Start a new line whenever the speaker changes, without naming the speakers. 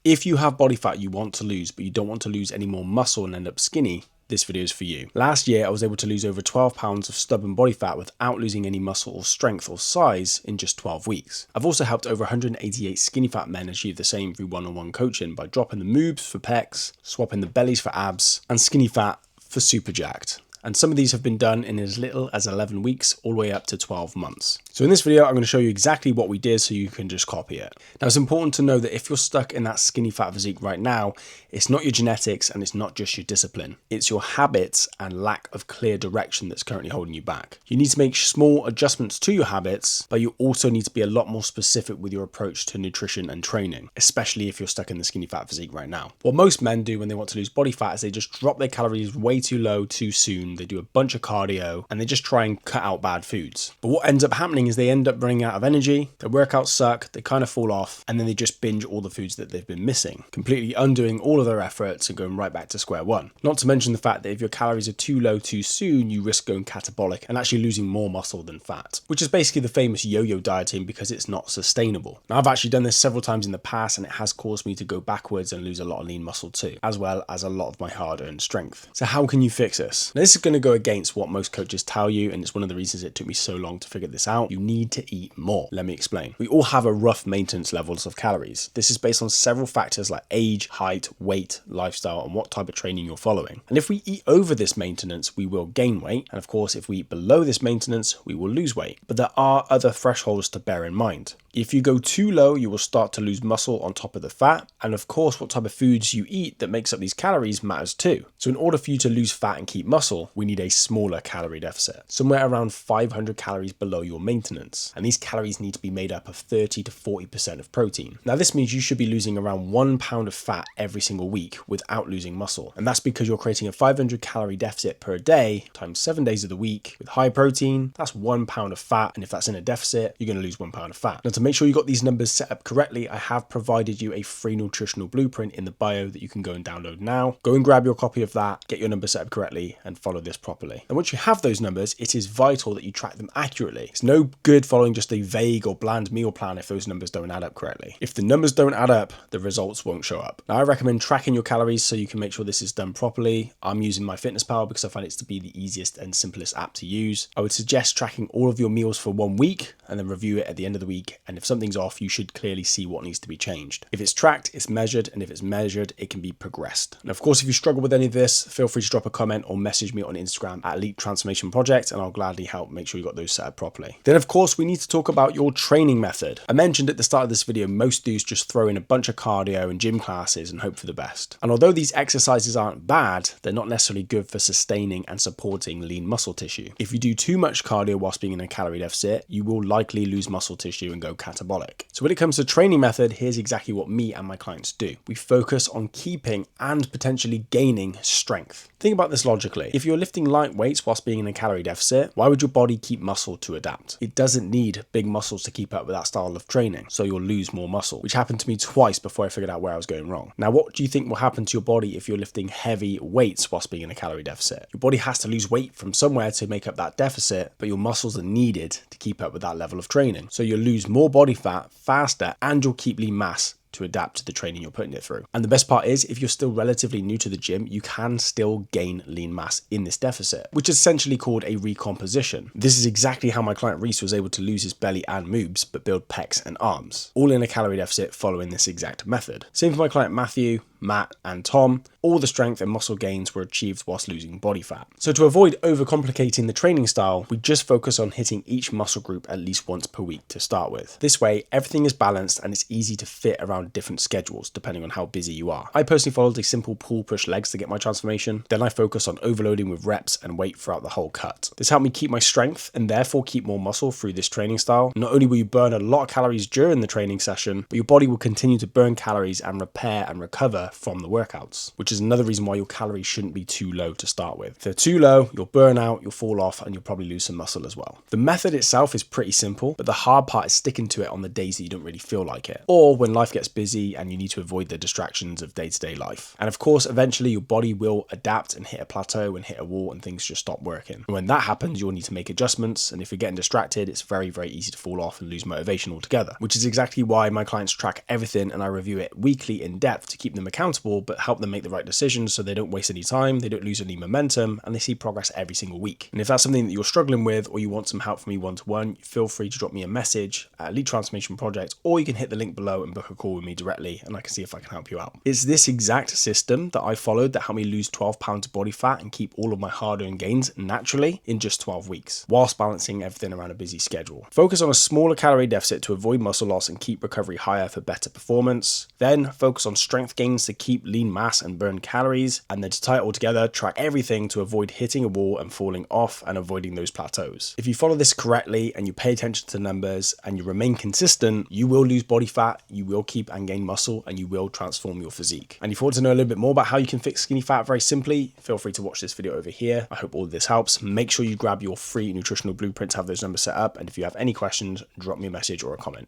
If you have body fat you want to lose, but you don't want to lose any more muscle and end up skinny, this video is for you. Last year, I was able to lose over 12 pounds of stubborn body fat without losing any muscle or strength or size in just 12 weeks. I've also helped over 188 skinny fat men achieve the same through one-on-one coaching by dropping the moobs for pecs, swapping the bellies for abs, and skinny fat for super jacked. And some of these have been done in as little as 11 weeks all the way up to 12 months. So in this video, I'm going to show you exactly what we did so you can just copy it. Now, it's important to know that if you're stuck in that skinny fat physique right now, it's not your genetics and it's not just your discipline. It's your habits and lack of clear direction that's currently holding you back. You need to make small adjustments to your habits, but you also need to be a lot more specific with your approach to nutrition and training, especially if you're stuck in the skinny fat physique right now. What most men do when they want to lose body fat is they just drop their calories way too low too soon. They do a bunch of cardio and they just try and cut out bad foods. But what ends up happening is they end up running out of energy, their workouts suck, they kind of fall off, and then they just binge all the foods that they've been missing, completely undoing all of their efforts and going right back to square one. Not to mention the fact that if your calories are too low too soon, you risk going catabolic and actually losing more muscle than fat, which is basically the famous yo-yo dieting because it's not sustainable. Now, I've actually done this several times in the past and it has caused me to go backwards and lose a lot of lean muscle too, as well as a lot of my hard-earned strength. So how can you fix this? Now, this is going to go against what most coaches tell you, and it's one of the reasons it took me so long to figure this out. You need to eat more. Let me explain. We all have a rough maintenance levels of calories. This is based on several factors like age, height, weight, lifestyle, and what type of training you're following. And if we eat over this maintenance, we will gain weight. And of course, if we eat below this maintenance, we will lose weight. But there are other thresholds to bear in mind. If you go too low, you will start to lose muscle on top of the fat. And of course, what type of foods you eat that makes up these calories matters too. So in order for you to lose fat and keep muscle, we need a smaller calorie deficit, somewhere around 500 calories below your maintenance. And these calories need to be made up of 30 to 40% of protein. Now, this means you should be losing around 1 pound of fat every single week without losing muscle. And that's because you're creating a 500 calorie deficit per day times 7 days of the week with high protein. That's 1 pound of fat. And if that's in a deficit, you're going to lose 1 pound of fat. Now, to make sure you got these numbers set up correctly, I have provided you a free nutritional blueprint in the bio that you can go and download now. Go and grab your copy of that, get your numbers set up correctly, and follow this properly. And once you have those numbers, it is vital that you track them accurately. It's no good following just a vague or bland meal plan if those numbers don't add up correctly. If the numbers don't add up, the results won't show up. Now, I recommend tracking your calories so you can make sure this is done properly. I'm using MyFitnessPal because I find it to be the easiest and simplest app to use. I would suggest tracking all of your meals for 1 week and then review it at the end of the week. And if something's off, you should clearly see what needs to be changed. If it's tracked, it's measured, and if it's measured, it can be progressed. And of course, if you struggle with any of this, feel free to drop a comment or message me on Instagram at Elite Transformation Project, and I'll gladly help make sure you got those set up properly. Then of course, we need to talk about your training method. I mentioned at the start of this video, most dudes just throw in a bunch of cardio and gym classes and hope for the best. And although these exercises aren't bad, they're not necessarily good for sustaining and supporting lean muscle tissue. If you do too much cardio whilst being in a calorie deficit, you will likely lose muscle tissue and go catabolic. So when it comes to training method, here's exactly what me and my clients do. We focus on keeping and potentially gaining strength. Think about this logically. If you're lifting light weights whilst being in a calorie deficit, why would your body keep muscle to adapt? It doesn't need big muscles to keep up with that style of training, so you'll lose more muscle, which happened to me twice before I figured out where I was going wrong. Now, what do you think will happen to your body if you're lifting heavy weights whilst being in a calorie deficit? Your body has to lose weight from somewhere to make up that deficit, but your muscles are needed to keep up with that level of training. So you'll lose more body fat faster and you'll keep lean mass to adapt to the training you're putting it through. And the best part is, if you're still relatively new to the gym, you can still gain lean mass in this deficit, which is essentially called a recomposition. This is exactly how my client Reese was able to lose his belly and moobs, but build pecs and arms, all in a calorie deficit following this exact method. Same for my client Matthew, Matt, and Tom. All the strength and muscle gains were achieved whilst losing body fat. So to avoid overcomplicating the training style, we just focus on hitting each muscle group at least once per week to start with. This way, everything is balanced and it's easy to fit around different schedules depending on how busy you are. I personally followed a simple pull push legs to get my transformation. Then I focus on overloading with reps and weight throughout the whole cut. This helped me keep my strength and therefore keep more muscle through this training style. Not only will you burn a lot of calories during the training session, but your body will continue to burn calories and repair and recover recover from the workouts, which is another reason why your calories shouldn't be too low to start with. If they're too low, you'll burn out, you'll fall off, and you'll probably lose some muscle as well. The method itself is pretty simple, but the hard part is sticking to it on the days that you don't really feel like it, or when life gets busy and you need to avoid the distractions of day-to-day life. And of course, eventually your body will adapt and hit a plateau and hit a wall and things just stop working. And when that happens, you'll need to make adjustments, and if you're getting distracted, it's very, very easy to fall off and lose motivation altogether, which is exactly why my clients track everything and I review it weekly in depth to keep them accountable, but help them make the right decisions so they don't waste any time, they don't lose any momentum, and they see progress every single week. And if that's something that you're struggling with, or you want some help from me one-to-one, feel free to drop me a message at Elite Transformation Project, or you can hit the link below and book a call with me directly, and I can see if I can help you out. It's this exact system that I followed that helped me lose 12 pounds of body fat and keep all of my hard-earned gains naturally in just 12 weeks, whilst balancing everything around a busy schedule. Focus on a smaller calorie deficit to avoid muscle loss and keep recovery higher for better performance. Then focus on strength gains to keep lean mass and burn calories. And then to tie it all together, track everything to avoid hitting a wall and falling off and avoiding those plateaus. If you follow this correctly and you pay attention to numbers and you remain consistent, you will lose body fat, you will keep and gain muscle, and you will transform your physique. And if you want to know a little bit more about how you can fix skinny fat very simply, feel free to watch this video over here. I hope all of this helps. Make sure you grab your free nutritional blueprint to have those numbers set up. And if you have any questions, drop me a message or a comment.